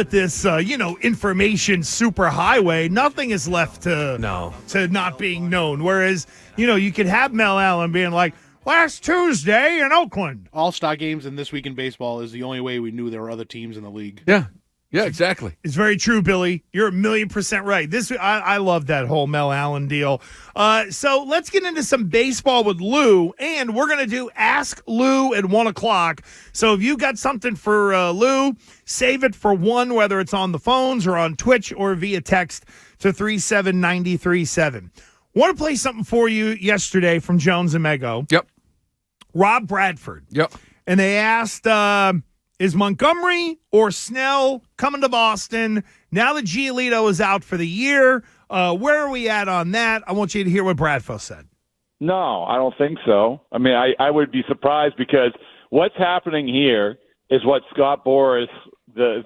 With this, information superhighway, nothing is left to not being known. Whereas, you could have Mel Allen being like, last Tuesday in Oakland. All-Star games and This Week in Baseball is the only way we knew there were other teams in the league. Yeah, exactly. It's very true, Billy. You're 1,000,000% right. I love that whole Mel Allen deal. So let's get into some baseball with Lou, and we're going to do Ask Lou at 1 o'clock. So if you got something for Lou, save it for 1, whether it's on the phones or on Twitch or via text to 37937. Want to play something for you yesterday from Jones and Mego. Yep. Rob Bradford. Yep. And they asked, is Montgomery or Snell coming to Boston now that Giolito is out for the year? Where are we at on that? I want you to hear what Bradford said. No, I don't think so. I mean, I would be surprised because what's happening here is what Scott Boras, the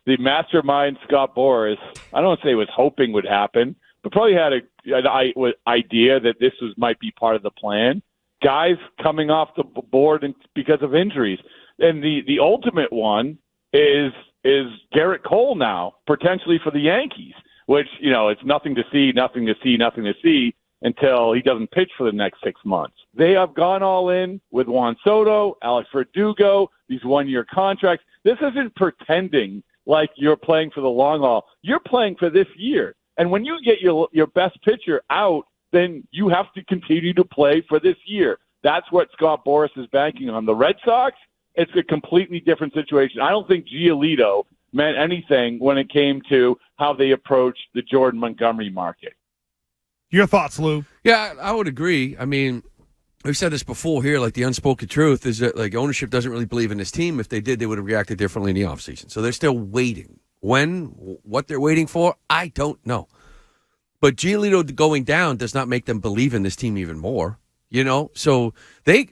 mastermind Scott Boras, I don't want to say was hoping would happen, but probably had an idea that this might be part of the plan. Guys coming off the board because of injuries. And the ultimate one is Garrett Cole now, potentially for the Yankees, which, it's nothing to see until he doesn't pitch for the next 6 months. They have gone all in with Juan Soto, Alex Verdugo, these one-year contracts. This isn't pretending like you're playing for the long haul. You're playing for this year. And when you get your best pitcher out, then you have to continue to play for this year. That's what Scott Boras is banking on. The Red Sox, it's a completely different situation. I don't think Giolito meant anything when it came to how they approached the Jordan Montgomery market. Your thoughts, Lou? Yeah, I would agree. I mean, we've said this before here, like the unspoken truth is that like ownership doesn't really believe in this team. If they did, they would have reacted differently in the offseason. So they're still waiting. What they're waiting for, I don't know. But Giolito going down does not make them believe in this team even more, So they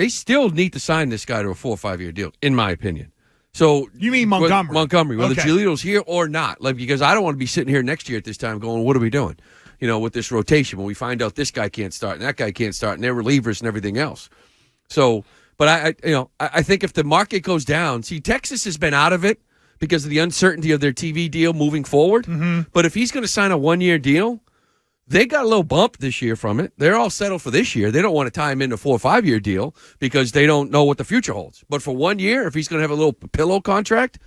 still need to sign this guy to a 4 or 5 year deal, in my opinion. So you mean Montgomery? Montgomery, whether okay. Giolito's here or not, because I don't want to be sitting here next year at this time going, what are we doing? With this rotation when we find out this guy can't start and that guy can't start and they're relievers and everything else. So, but I think if the market goes down, see, Texas has been out of it because of the uncertainty of their TV deal moving forward. Mm-hmm. But if he's going to sign a 1 year deal, they got a little bump this year from it. They're all settled for this year. They don't want to tie him into a 4 or 5 year deal because they don't know what the future holds. But for 1 year, if he's going to have a little pillow contract,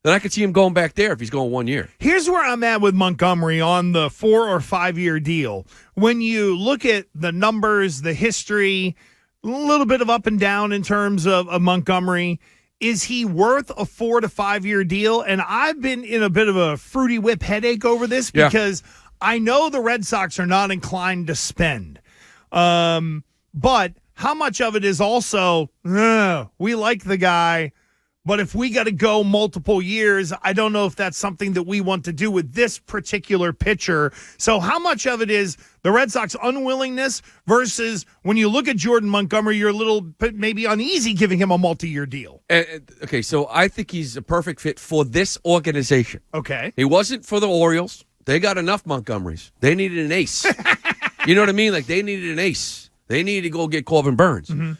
then I could see him going back there if he's going 1 year. Here's where I'm at with Montgomery on the 4 or 5 year deal. When you look at the numbers, the history, a little bit of up and down in terms of Montgomery, is he worth a 4 to 5 year deal? And I've been in a bit of a fruity whip headache over this because I know the Red Sox are not inclined to spend. But how much of it is also, we like the guy, but if we got to go multiple years, I don't know if that's something that we want to do with this particular pitcher. So how much of it is the Red Sox unwillingness versus when you look at Jordan Montgomery, you're a little bit maybe uneasy giving him a multi-year deal? Okay, so I think he's a perfect fit for this organization. Okay. He wasn't for the Orioles. They got enough Montgomerys. They needed an ace. You know what I mean? Like, they needed an ace. They needed to go get Corbin Burns. Mm-hmm.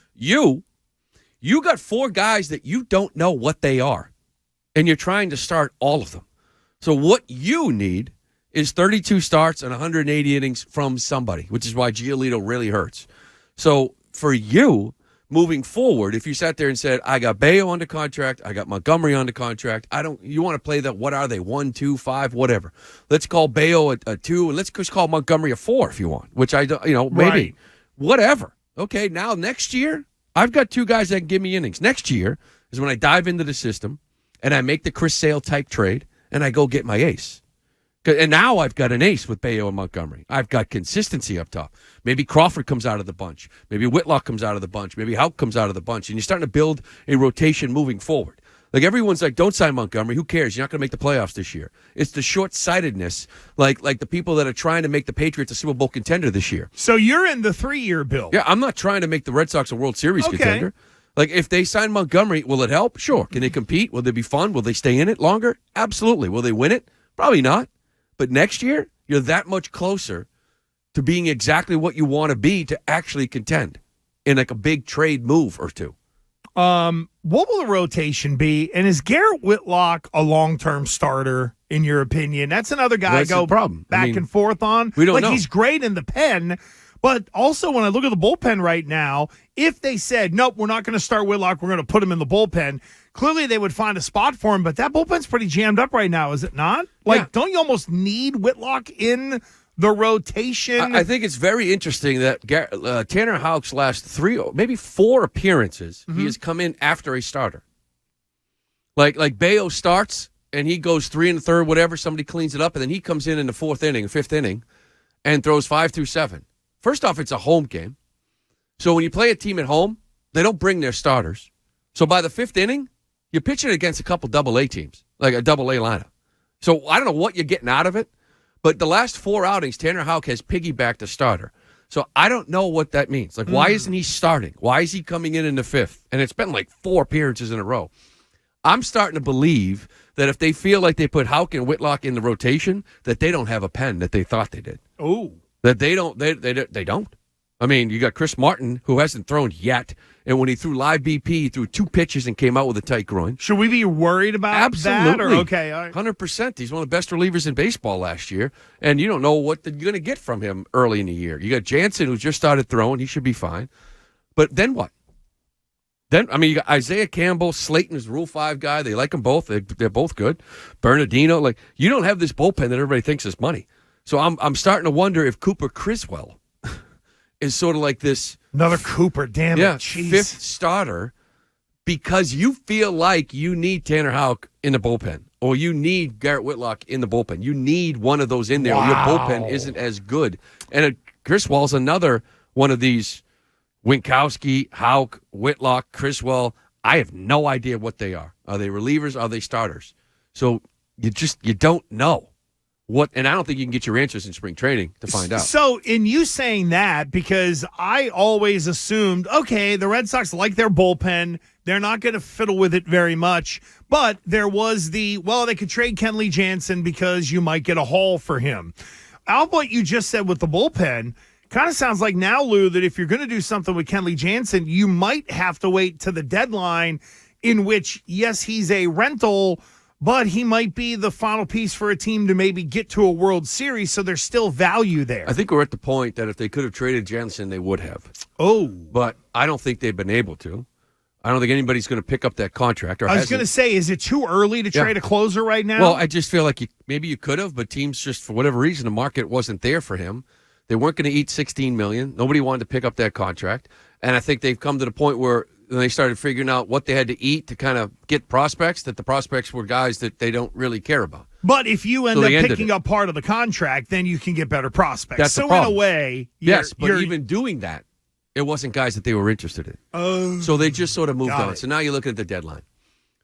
You got 4 guys that you don't know what they are, and you're trying to start all of them. So what you need is 32 starts and 180 innings from somebody, which is why Giolito really hurts. So for you, moving forward, if you sat there and said, I got Bayo under contract, I got Montgomery under contract, you want to play what are they, 1, 2, 5, whatever. Let's call Bayo a 2, and let's just call Montgomery a 4 if you want, which maybe. Right. Whatever. Okay, now next year, I've got 2 guys that can give me innings. Next year is when I dive into the system and I make the Chris Sale type trade and I go get my ace. And now I've got an ace with Bayo and Montgomery. I've got consistency up top. Maybe Crawford comes out of the bunch. Maybe Whitlock comes out of the bunch. Maybe Houck comes out of the bunch. And you're starting to build a rotation moving forward. Like, everyone's like, don't sign Montgomery. Who cares? You're not going to make the playoffs this year. It's the short-sightedness, like the people that are trying to make the Patriots a Super Bowl contender this year. So you're in the 3-year bill. Yeah, I'm not trying to make the Red Sox a World Series contender. Like, if they sign Montgomery, will it help? Sure. Can they compete? Will they be fun? Will they stay in it longer? Absolutely. Will they win it? Probably not. But next year, you're that much closer to being exactly what you want to be to actually contend in like a big trade move or two. What will the rotation be? And is Garrett Whitlock a long-term starter, in your opinion? That's another guy That's I go the problem. back and forth on. We don't know. He's great in the pen, but also when I look at the bullpen right now, if they said, nope, we're not going to start Whitlock, we're going to put him in the bullpen, clearly they would find a spot for him, but that bullpen's pretty jammed up right now, is it not? Don't you almost need Whitlock in the rotation? I think it's very interesting that Tanner Houck's last 3, maybe 4 appearances, he has come in after a starter. Like Bayo starts, and he goes 3 1/3, whatever, somebody cleans it up, and then he comes in the 4th inning, 5th inning, and throws 5 through 7. First off, it's a home game. So when you play a team at home, they don't bring their starters. So by the 5th inning, you're pitching against a couple double-A teams, like a double-A lineup. So I don't know what you're getting out of it, but the last 4 outings, Tanner Houck has piggybacked a starter. So I don't know what that means. Like, why isn't he starting? Why is he coming in the 5th? And it's been like 4 appearances in a row. I'm starting to believe that if they feel like they put Houck and Whitlock in the rotation, that they don't have a pen that they thought they did. Oh. That they don't. They don't. I mean, you got Chris Martin, who hasn't thrown yet, and when he threw live BP, he threw 2 pitches and came out with a tight groin. Should we be worried about Absolutely. that? Or, okay, all right. 100%. He's one of the best relievers in baseball last year, and you don't know what you're going to get from him early in the year. You got Jansen, who just started throwing. He should be fine. But then what? Then, I mean, you got Isaiah Campbell, Slayton is Rule 5 guy. They like them both. They're both good. Bernardino, you don't have this bullpen that everybody thinks is money. So I'm starting to wonder if Cooper Criswell is sort of like this. Another Cooper, damn it. Jeez. 5th starter because you feel like you need Tanner Houck in the bullpen or you need Garrett Whitlock in the bullpen. You need one of those in there. Or your bullpen isn't as good. And Criswell's another one of these Winkowski, Houck, Whitlock, Criswell. I have no idea what they are. Are they relievers? Are they starters? So you don't know. And I don't think you can get your answers in spring training to find out. So, in you saying that, because I always assumed, okay, the Red Sox like their bullpen. They're not going to fiddle with it very much. But there was they could trade Kenley Jansen because you might get a haul for him. Al, what you just said with the bullpen kind of sounds like now, Lou, that if you're going to do something with Kenley Jansen, you might have to wait to the deadline in which, yes, he's a rental, but he might be the final piece for a team to maybe get to a World Series, so there's still value there. I think we're at the point that if they could have traded Jansen, they would have. Oh. But I don't think they've been able to. I don't think anybody's going to pick up that contract. I was going to say, is it too early to trade a closer right now? Well, I just feel like maybe you could have, but teams just, for whatever reason, the market wasn't there for him. They weren't going to eat $16 million. Nobody wanted to pick up that contract. And I think they've come to the point where they started figuring out what they had to eat to kind of get prospects, that the prospects were guys that they don't really care about. But if you end up picking up part of the contract, then you can get better prospects. That's so the problem. in a way, even doing that, it wasn't guys that they were interested in. Oh, so they just sort of moved on. So now you're looking at the deadline.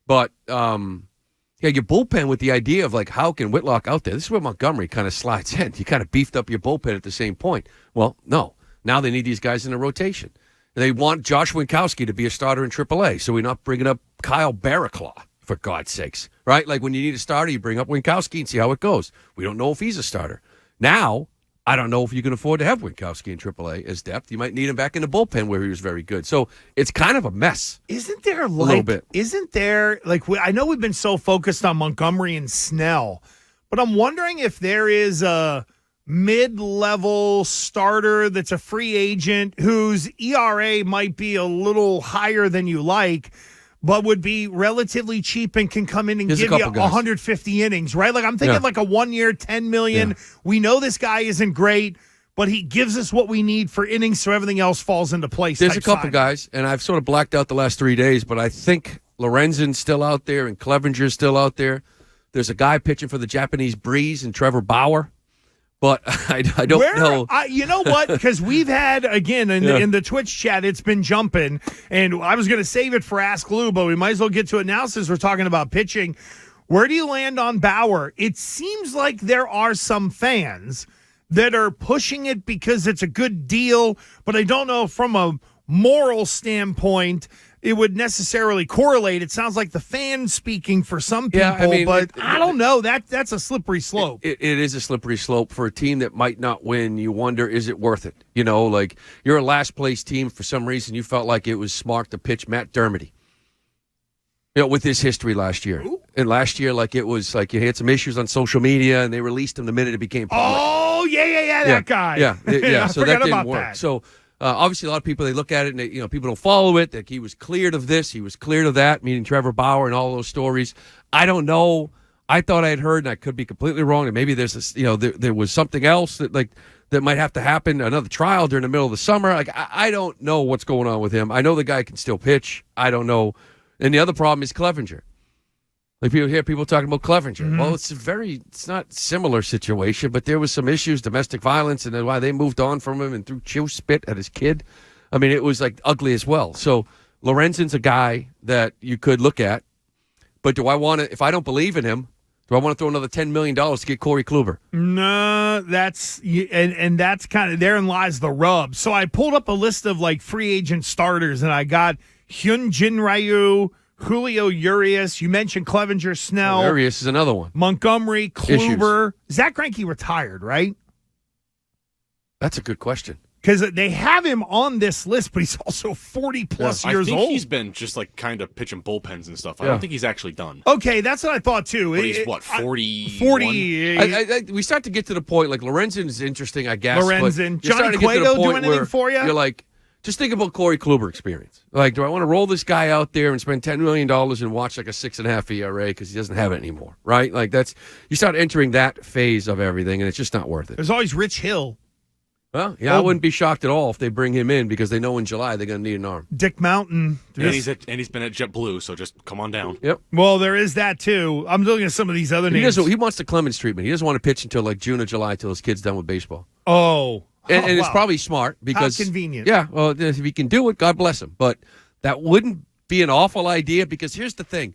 But your bullpen with the idea of like Houck and Whitlock out there, this is where Montgomery kind of slides in. You kind of beefed up your bullpen at the same point. Well, no. Now they need these guys in a rotation. And they want Josh Winkowski to be a starter in AAA, so we're not bringing up Kyle Barraclaw, for God's sakes, right? Like when you need a starter, you bring up Winkowski and see how it goes. We don't know if he's a starter. Now, I don't know if you can afford to have Winkowski in AAA as depth. You might need him back in the bullpen where he was very good. So it's kind of a mess. Isn't there a little bit? Isn't there, I know we've been so focused on Montgomery and Snell, but I'm wondering if there is a mid-level starter that's a free agent whose ERA might be a little higher than you like, but would be relatively cheap and can come in and give you 150 innings, right? Like I'm thinking like a 1 year, $10 million. Yeah. We know this guy isn't great, but he gives us what we need for innings, so everything else falls into place. There's a couple guys, and I've sort of blacked out the last 3 days, but I think Lorenzen's still out there and Clevenger's still out there. There's a guy pitching for the Japanese Breeze and Trevor Bauer. But I don't know. You know what? Because we've had, again, in the Twitch chat, it's been jumping. And I was going to save it for Ask Lou, but we might as well get to it now since we're talking about pitching. Where do you land on Bauer? It seems like there are some fans that are pushing it because it's a good deal, but I don't know from a moral standpoint it would necessarily correlate. It sounds like the fan speaking for some people, but I don't know. That's a slippery slope. It is a slippery slope for a team that might not win. You wonder, is it worth it? You know, like you're a last place team. For some reason, you felt like it was smart to pitch Matt Dermody. with his history last year. Ooh. And last year, like, it was like he had some issues on social media, and they released him the minute it became public. Oh, yeah, that guy. Yeah. I So forgot that didn't about work. that. So obviously, a lot of people, they look at it, and people don't follow it. That he was cleared of this, he was cleared of that, meaning Trevor Bauer and all those stories. I don't know. I thought I had heard, and I could be completely wrong, and maybe there's this, there was something else that might have to happen, another trial during the middle of the summer. Like, I don't know what's going on with him. I know the guy can still pitch. I don't know. And the other problem is Clevenger. Like, people hear people talking about Clevenger. Mm-hmm. Well, it's not similar situation, but there was some issues, domestic violence, and then why they moved on from him and threw chew spit at his kid. I mean, it was like ugly as well. So Lorenzen's a guy that you could look at, but do I want to, if I don't believe in him, do I want to throw another $10 million to get Corey Kluber? No, that's and that's kind of, therein lies the rub. So I pulled up a list of like free agent starters, and I got Hyun-Jin Ryu, Julio Urias. You mentioned Clevenger, Snell. Urias is another one. Montgomery, Kluber. Zach Greinke retired, right? That's a good question. Because they have him on this list, but he's also 40-plus years I think old. he's been just like kind of pitching bullpens and stuff. I don't think he's actually done. Okay, that's what I thought too. But he's 40? 40. We start to get to the point, like, Lorenzen is interesting, I guess. Lorenzen. But you're Johnny starting to get to the Cueto do point anything where for you? You're like, just think about Corey Kluber experience. Like, do I want to roll this guy out there and spend $10 million and watch like a 6.5 ERA because he doesn't have it anymore, right? Like, you start entering that phase of everything, and it's just not worth it. There's always Rich Hill. Well, I wouldn't be shocked at all if they bring him in because they know in July they're going to need an arm. Dick Mountain. And he's been at JetBlue, so just come on down. Yep. Well, there is that too. I'm looking at some of these other names. He wants the Clemens treatment. He doesn't want to pitch until like June or July till his kid's done with baseball. Oh. And it's wow. probably smart because how convenient. Yeah, well, if he can do it, God bless him. But that wouldn't be an awful idea because here's the thing: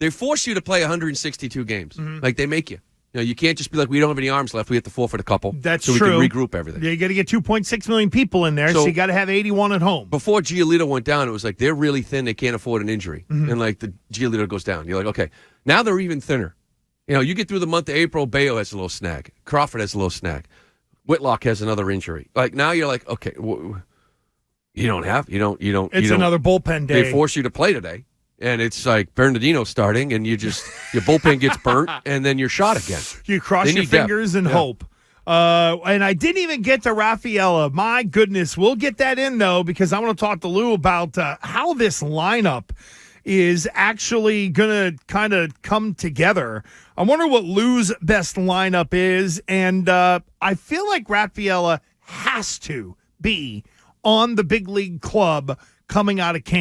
they force you to play 162 games. Mm-hmm. Like, they make you. You can't just be like, we don't have any arms left. We have to forfeit a couple. That's so true. We can regroup everything. You got to get 2.6 million people in there, so you got to have 81 at home. Before Giolito went down, it was like they're really thin. They can't afford an injury, and like the Giolito goes down. You're like, okay, now they're even thinner. You get through the month of April, Bayo has a little snag. Crawford has a little snag. Whitlock has another injury. Like, now you're like, okay, you don't. It's another bullpen day. They force you to play today, and it's like Bernardino starting, and your bullpen gets burnt, and then you're shot again. You cross your fingers and hope. And I didn't even get to Rafaela. My goodness, we'll get that in though because I want to talk to Lou about how this lineup is actually going to kind of come together. I wonder what Lou's best lineup is, and I feel like Rafaela has to be on the big league club coming out of camp.